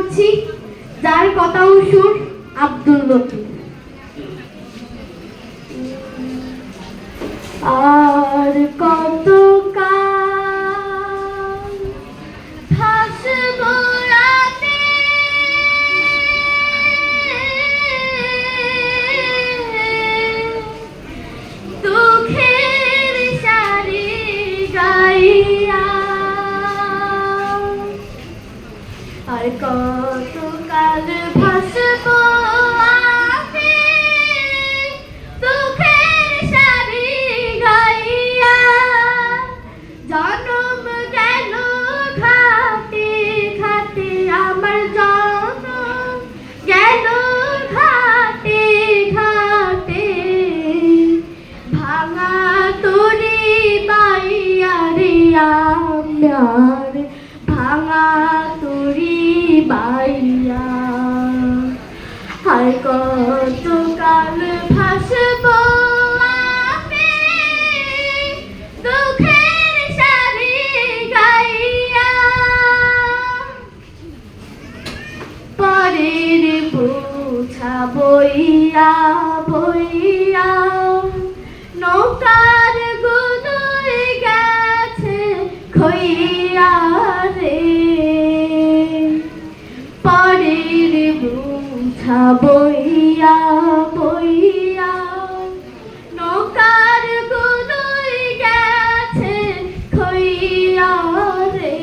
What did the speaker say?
করছি, যার কথা ও সুর আব্দুল লতিফ। আর কত কাল ভাসবো রাতে, দুঃখের সারি গাইয়া। আর কত কাল ভাসবো আমি দুঃখের সারি গাইয়া। জনম গেল ঘাটে ঘাটে, আমার জনম গেল ঘাটে ঘাটে। ভাঙা তরি বাইয়া রে আমার, ভাঙা তরি বাইয়া। আর কত কাল ভাসবো আমি দুঃখের সারি গাইয়া। পরের বোঝা বইয়া বইয়া নৌকার গুদুই গেছে খইয়া রে। পরের বোঝা বইয়া বইয়া নৌকার গুদুই গেছে খইয়া রে।